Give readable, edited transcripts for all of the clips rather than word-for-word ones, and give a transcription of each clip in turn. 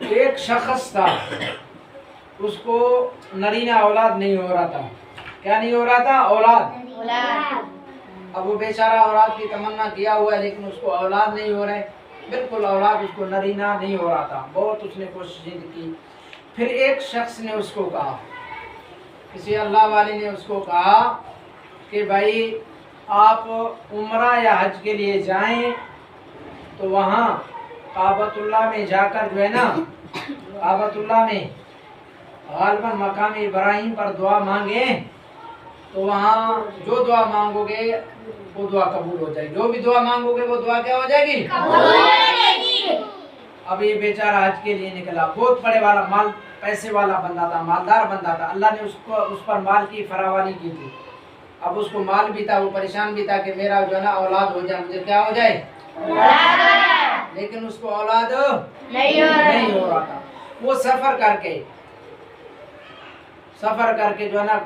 ایک شخص تھا، اس کو نرینہ اولاد نہیں ہو رہا تھا. کیا نہیں ہو رہا تھا؟ اولاد. اب وہ بیچارہ اولاد کی تمنا کیا ہوا ہے لیکن اس کو اولاد نہیں ہو رہے، بالکل اولاد اس کو نرینہ نہیں ہو رہا تھا. بہت اس نے کوششیں کی. پھر ایک شخص نے اس کو کہا، کسی اللہ والے نے اس کو کہا کہ بھائی آپ عمرہ یا حج کے لیے جائیں تو وہاں کعبۃ اللہ میں جا کر جو ہے نا، کعبۃ اللہ میں غالباً مقام ابراہیم پر دعا مانگیں تو وہاں جو دعا مانگو گے وہ دعا قبول ہو جائے گی. جو بھی دعا مانگو گے وہ دعا کیا ہو جائے گی؟ قبول ہو جائے گی. اب یہ بیچارہ حج کے لیے نکلا، بہت بڑے والا مال پیسے والا بندہ تھا، مالدار بندہ تھا. اللہ نے اس پر مال کی فراوانی کی تھی. اب اس کو مال بھی تھا، وہ پریشان بھی تھا کہ میرا جو ہے نا اولاد ہو جائے، مجھے کیا ہو جائے؟ لیکن اس کو اولاد نہیں ہو رہا تھا. وہ سفر کر کے جو ہے نا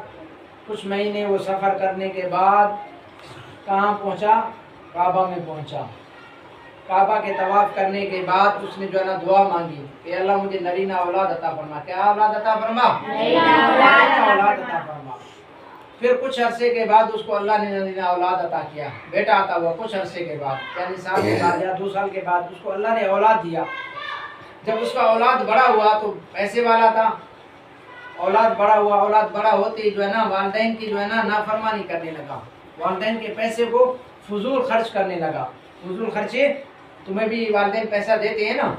کچھ مہینے وہ سفر کرنے کے بعد کہاں پہنچا؟ کعبہ میں پہنچا. کعبہ کے طواف کرنے کے بعد اس نے جو ہے نا دعا مانگی کہ اللہ مجھے نرینہ اولاد عطا فرما. کیا اولاد عطا فرما؟ اولاد عطا فرما. پھر کچھ عرصے کے بعد اس کو اللہ نے نرینہ اولاد عطا کیا، بیٹا عطا ہوا. کچھ عرصے کے بعد یعنی سال کے بعد یا 2 سال کے بعد اس کو اللہ نے اولاد دیا. جب اس کا اولاد بڑا ہوا تو پیسے والا تھا، اولاد بڑا ہوا. اولاد بڑا ہوتے ہی جو ہے نا والدین کی جو ہے نا نافرمانی کرنے لگا، والدین کے پیسے کو فضول خرچ کرنے لگا. فضول خرچے، تمہیں بھی والدین پیسہ دیتے ہیں نا،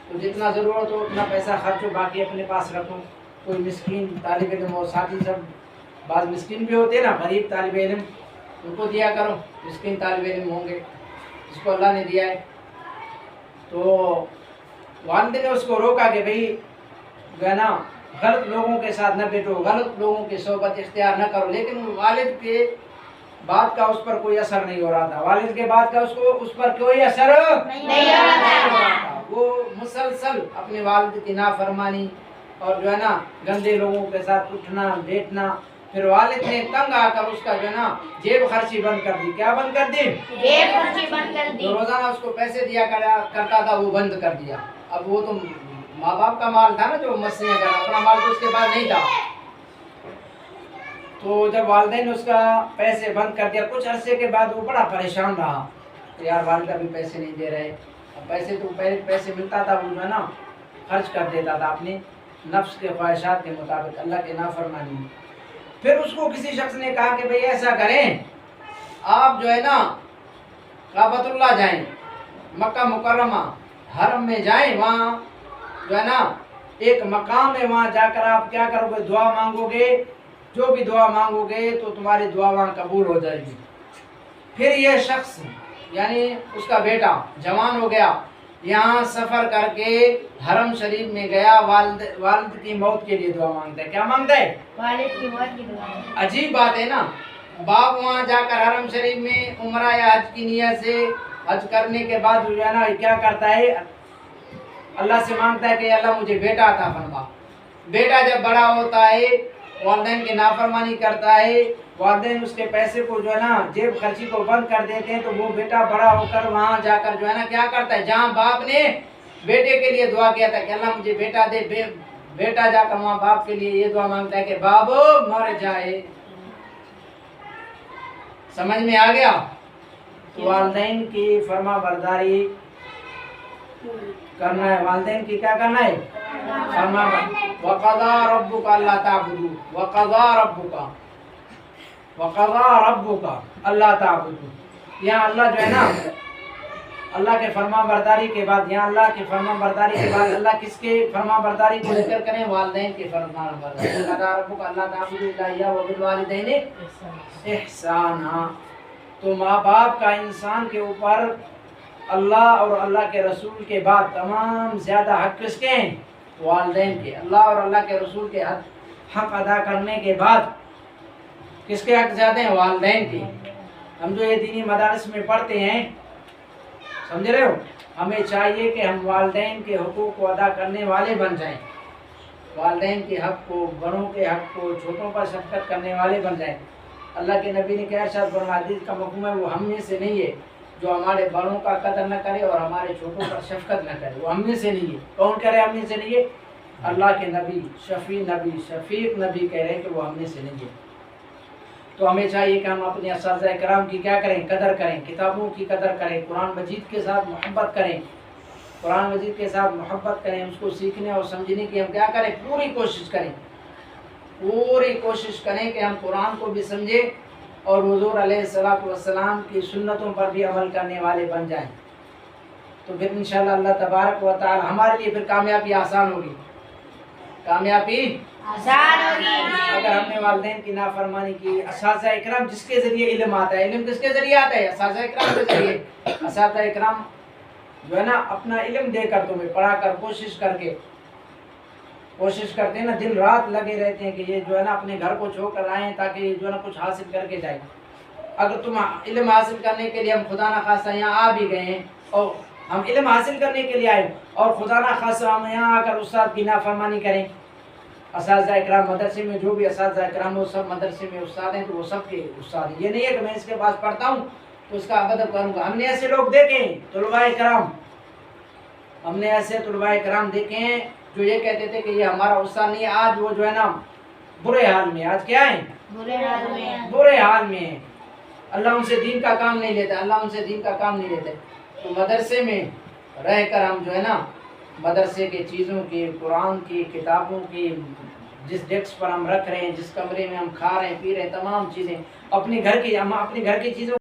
تو جتنا ضرورت ہو اتنا پیسہ خرچ ہو، باقی اپنے پاس رکھو. کوئی مسکین طالب علم ہو، ساتھی سب بعض مسکین بھی ہوتے ہیں نا، غریب طالب علم، ان کو دیا کرو. مسکین طالب علم ہوں گے جس کو اللہ نے دیا ہے. تو والد نے اس کو روکا کہ بھئی جو ہے نا غلط لوگوں کے ساتھ نہ بیٹھو، غلط لوگوں کی صحبت اختیار نہ کرو. لیکن والد کے بات کا اس پر کوئی اثر نہیں ہو رہا تھا. والد کے بات کا اس پر کوئی اثر نہیں ہو رہا تھا. وہ مسلسل اپنے والد کی نافرمانی اور جو ہے نا گندے لوگوں کے ساتھ اٹھنا بیٹھنا. پھر والد نے تنگ آ کر اس کا جو ہے نا جیب خرچی بند کر دی. کیا بند کر دی؟ جیب خرچی بند کر دی. روزانہ اس کو پیسے دیا کرتا تھا وہ بند کر دیا. اب وہ تو ماں باپ کا مال تھا نا جو مسیح کا، اپنا مال تو اس کے بعد نہیں تھا. تو جب والدین نے اس کا پیسے بند کر دیا، کچھ عرصے کے بعد وہ بڑا پریشان رہا کہ یار والدہ بھی پیسے نہیں دے رہے. اب پیسے تو پیسے ملتا تھا وہ جو ہے نا خرچ کر دیتا تھا اپنے نفس کے خواہشات کے مطابق، اللہ کے نافرمانی میں. پھر اس کو کسی شخص نے کہا کہ بھئی ایسا کریں، آپ جو ہے نا کعبۃ اللہ جائیں، مکہ مکرمہ حرم میں جائیں. وہاں جو ہے نا ایک مقام ہے، وہاں جا کر آپ کیا کرو گے؟ دعا مانگو گے. جو بھی دعا مانگو گے تو تمہاری دعا وہاں قبول ہو جائے گی. پھر یہ شخص یعنی اس کا بیٹا جوان ہو گیا، یہاں سفر کر کے حرم شریف میں گیا. والد کی موت کے لیے دعا مانگتا ہے. کیا مانگتا ہے؟ والد کی موت کی دعا. عجیب بات ہے نا، باپ وہاں جا کر حرم شریف میں عمرہ یا حج کی نیت سے حج کرنے کے بعد جو ہے نا کیا کرتا ہے؟ اللہ سے مانگتا ہے کہ اللہ مجھے بیٹا عطا فرما. بیٹا جب بڑا ہوتا ہے والدین کی نافرمانی کرتا ہے، والدین اس کے پیسے کو جو ہے نا جیب خرچی کو بند کر دیتے ہیں، تو وہ بیٹا بڑا ہو کر وہاں جا کر جو ہے نا کیا کرتا ہے؟ جہاں باپ نے بیٹے کے لیے دعا کیا تھا کہ اللہ مجھے بیٹا دے، بیٹا جا کر وہاں باپ کے لیے یہ دعا مانگتا ہے کہ بابو مر جائے. سمجھ میں آ گیا؟ تو والدین کی فرما برداری کرنا ہے. والدین کی کیا کرنا ہے؟ فرما برداری. وَقَضَىٰ رَبُّكَ أَلَّا تَعْبُدُوا وَقَضَىٰ رَبُّكَ أَلَّا تَعْبُدُوا. یہاں اللہ جو ہے نا اللہ کے فرما برداری کے بعد، یہاں اللہ کی فرما برداری کے بعد اللہ کس کے فرما برداری کو ذکر کریں؟ والدین کے فرما برداری. وَقَضَىٰ رَبُّكَ أَلَّا تَعْبُدُوا إِلَّا إِيَّاهُ وَبِالْوَالِدَيْنِ إِحْسَانًا. تو ماں باپ کا انسان کے اوپر اللہ اور اللہ کے رسول کے بعد تمام زیادہ حق کس کے ہیں؟ والدین کے. اللہ اور اللہ کے رسول کے حق ادا کرنے کے بعد کس کے حق زیادہ ہیں؟ والدین کے. ہم جو یہ دینی مدارس میں پڑھتے ہیں، سمجھ رہے ہو، ہمیں چاہیے کہ ہم والدین کے حقوق کو ادا کرنے والے بن جائیں. والدین کے حق کو، بڑوں کے حق کو، چھوٹوں پر شفقت کرنے والے بن جائیں. اللہ کے نبی نے کیا ارشاد فرمایا؟ حدیث کا مفہوم ہے وہ ہم میں سے نہیں ہے جو ہمارے بڑوں کا قدر نہ کرے اور ہمارے چھوٹوں پر شفقت نہ کرے وہ ہم میں سے نہیں ہے. کون کہہ رہے ہم میں سے نہیں ہے؟ اللہ کے نبی شفیع نبی شفیق نبی کہہ رہے ہیں کہ وہ ہم میں سے نہیں ہے. تو ہمیں چاہیے کہ ہم اپنے اساتذہ کرام کی کیا کریں؟ قدر کریں، کتابوں کی قدر کریں، قرآن مجید کے ساتھ محبت کریں، قرآن مجید کے ساتھ محبت کریں، اس کو سیکھنے اور سمجھنے کی ہم کیا کریں؟ پوری کوشش کریں، پوری کوشش کریں کہ ہم قرآن کو بھی سمجھیں اور حضور علیہ الصلوۃ والسلام کی سنتوں پر بھی عمل کرنے والے بن جائیں. تو پھر انشاءاللہ اللہ تبارک و تعالی ہمارے لیے پھر کامیابی آسان ہوگی. کامیابی آسان ہوگی. اگر ہم نے والدین کی نافرمانی کی، اساتذہ اکرام جس کے ذریعے علم آتا ہے، علم کس کے ذریعے آتا ہے؟ اساتذہ اکرام کے ذریعے. اساتذہ اکرام جو ہے نا اپنا علم دے کر تمہیں پڑھا کر کوشش کرتے ہیں نا، دن رات لگے رہتے ہیں کہ یہ جو ہے نا اپنے گھر کو چھوڑ کر آئیں تاکہ یہ جو ہے نا کچھ حاصل کر کے جائیں. اگر تم علم حاصل کرنے کے لیے ہم خدا نخواستہ یہاں آ بھی گئے ہیں اور ہم علم حاصل کرنے کے لیے آئے اور خدا نخواستہ ہم یہاں آ کر استاد کی نافرمانی کریں. اساتذہ اکرام مدرسے میں جو بھی اساتذہ اکرام وہ سب مدرسے میں استاد ہیں تو وہ سب کے استاد ہیں. یہ نہیں ہے کہ میں اس کے پاس پڑھتا ہوں تو اس کا ادب کروں گا. ہم نے ایسے لوگ دیکھے ہیں طلباء کرام، ہم نے ایسے طلباء کرام دیکھے ہیں جو یہ کہتے تھے کہ یہ ہمارا استاد نہیں ہے. آج وہ جو ہے نا برے حال میں، آج کیا ہے؟ برے حال میں. برے حال میں ہیں. اللہ ان سے دین کا کام نہیں لیتا، اللہ ان سے دین کا کام نہیں لیتے. تو مدرسے میں رہ کر ہم جو ہے نا مدرسے کے چیزوں کی، قرآن کی کتابوں کی، جس ڈیسک پر ہم رکھ رہے ہیں، جس کمرے میں ہم کھا رہے ہیں پی رہے ہیں، تمام چیزیں اپنے گھر کی، ہم اپنے گھر کی چیزوں